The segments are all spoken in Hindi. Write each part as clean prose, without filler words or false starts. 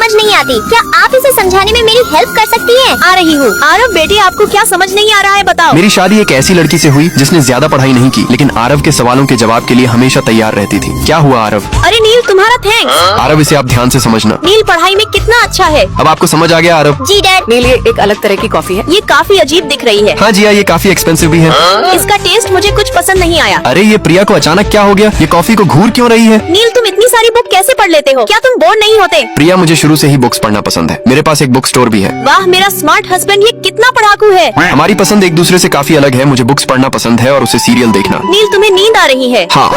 समझ नहीं आती। क्या आप इसे समझाने में मेरी हेल्प कर सकती हैं? आ रही हूँ। आरव बेटे, आपको क्या समझ नहीं आ रहा है, बताओ। मेरी शादी एक ऐसी लड़की से हुई जिसने ज्यादा पढ़ाई नहीं की, लेकिन आरव के सवालों के जवाब के लिए हमेशा तैयार रहती थी। क्या हुआ आरव? अरे नील, तुम्हारा थैंक्स। आरव, इसे आप ध्यान से समझना। नील पढ़ाई में कितना अच्छा है। अब आपको समझ आ गया आरव? जी डैड। नील, ये एक अलग तरह की कॉफी है। ये काफी अजीब दिख रही है। हाँ जिया, ये काफी एक्सपेंसिव भी है। इसका टेस्ट मुझे कुछ पसंद नहीं आया। अरे ये प्रिया को अचानक क्या हो गया? ये कॉफी को घूर क्यों रही है? नील, तुम इतनी सारी बुक कैसे पढ़ लेते हो? क्या तुम बोर नहीं होते? प्रिया, मुझे शुरू से ही बुक्स पढ़ना पसंद है। मेरे पास एक बुक स्टोर भी है। वाह, मेरा स्मार्ट हस्बैंड, ये कितना पढ़ाकू है। हमारी पसंद एक दूसरे से काफी अलग है। मुझे बुक्स पढ़ना पसंद है और उसे सीरियल देखना। नील, तुम्हें नींद आ रही है? हाँ,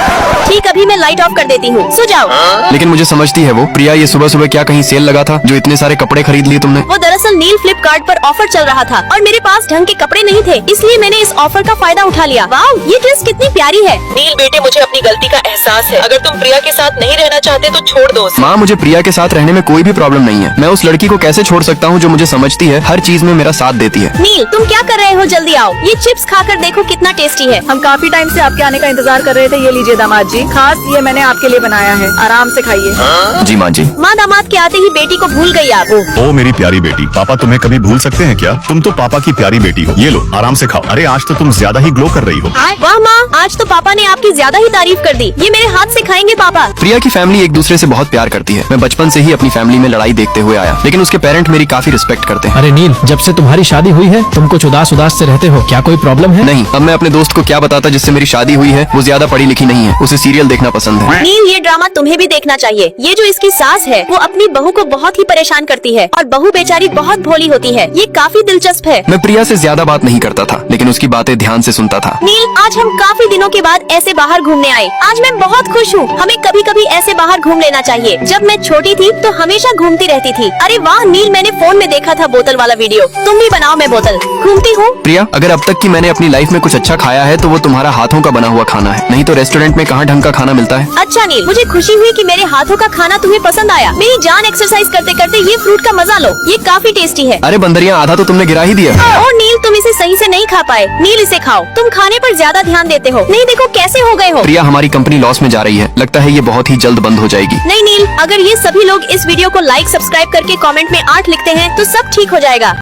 ठीक, अभी मैं लाइट ऑफ कर देती हूँ, सो जाओ। लेकिन मुझे समझती है वो। प्रिया, ये सुबह सुबह क्या कहीं सेल लगा था जो इतने सारे कपड़े खरीद लिए तुमने? वो दरअसल नील फ्लिपकार्ट पर ऑफर चल रहा था और मेरे पास ढंग के कपड़े नहीं थे, इसलिए मैंने इस ऑफर का फायदा उठा लिया। वाह, ये ड्रेस कितनी प्यारी है। नील बेटे, मुझे अपनी गलती का एहसास है। अगर तुम प्रिया के साथ नहीं रहना चाहते तो छोड़ दो उसे। माँ, मुझे प्रिया के साथ रहने में कोई भी प्रॉब्लम नहीं है। मैं उस लड़की को कैसे छोड़ सकता हूँ जो मुझे समझती है, हर चीज में मेरा साथ देती है। नील, तुम क्या कर रहे हो? जल्दी आओ, ये चिप्स खाकर देखो कितना टेस्टी है। हम काफी टाइम से आपके आने का इंतजार कर रहे थे। ये लीजिए दामाद जी, खास ये मैंने आपके लिए बनाया है। आराम से खाइए। जी माँ जी। माँ, दामाद के आते ही बेटी को भूल गई आप। ओ मेरी प्यारी बेटी, पापा तुम्हें कभी भूल सकते हैं क्या? तुम तो पापा की प्यारी बेटी हो। ये लो, आराम से खाओ। अरे आज तो तुम ज्यादा ही ग्लो कर रही हो। वाह माँ, आज तो पापा ने आपकी ज्यादा ही तारीफ कर दी। ये मेरे हाथ से खाएंगे पापा। प्रिया की फैमिली एक दूसरे से बहुत प्यार करती है। मैं बचपन से ही अपनी फैमिली में लड़ाई देखते हुए आया, लेकिन उसके पेरेंट मेरी काफी रिस्पेक्ट करते हैं। अरे नील, जब से तुम्हारी शादी हुई है तुम कुछ उदास उदास से रहते हो, क्या कोई प्रॉब्लम है? नहीं, अब मैं अपने दोस्त को क्या बताता जिससे मेरी शादी हुई है। वो ज्यादा पढ़ी लिखी नहीं है, उसे सीरियल देखना पसंद है। नील, ये ड्रामा तुम्हें भी देखना चाहिए। ये जो इसकी सास है वो अपनी बहू को बहुत ही परेशान करती है और बहू बेचारी बहुत भोली होती है। ये काफी दिलचस्प है। मैं प्रिया से ज्यादा बात नहीं करता था, लेकिन उसकी बातें ध्यान से सुनता था। नील, आज हम काफी दिनों के बाद ऐसे बाहर घूमने आए। आज मैं बहुत खुश हूँ। हमें कभी कभी ऐसे बाहर घूम लेना चाहिए। जब मैं छोटी थी तो हमेशा घूमती रहती थी। अरे वाह नील, मैंने फोन में देखा था बोतल वाला वीडियो। तुम भी बनाओ, मैं बोतल घूमती हूँ। प्रिया, अगर अब तक की मैंने अपनी लाइफ में कुछ अच्छा खाया है तो वो तुम्हारा हाथों का बना हुआ खाना है। नहीं तो रेस्टोरेंट में कहाँ ढंग का खाना मिलता है। अच्छा नील, मुझे खुशी हुई कि मेरे हाथों का खाना तुम्हें पसंद आया। मेरी जान, एक्सरसाइज करते करते ये फ्रूट का मजा लो। ये काफी टेस्टी है। अरे बंदरिया, आधा तो तुमने गिरा ही दिया। ओ नील, तुम इसे सही से नहीं खा पाए। नील, इसे खाओ। तुम खाने पर ज्यादा ध्यान देते हो। नहीं, देखो कैसे हो गए हो। प्रिया, हमारी कंपनी लॉस में जा रही है। लगता है ये बहुत ही जल्द बंद हो जाएगी। नहीं नील, अगर ये सभी लोग इस वीडियो को लाइक सब्सक्राइब करके कमेंट में 8 लिखते हैं तो सब ठीक हो जाएगा।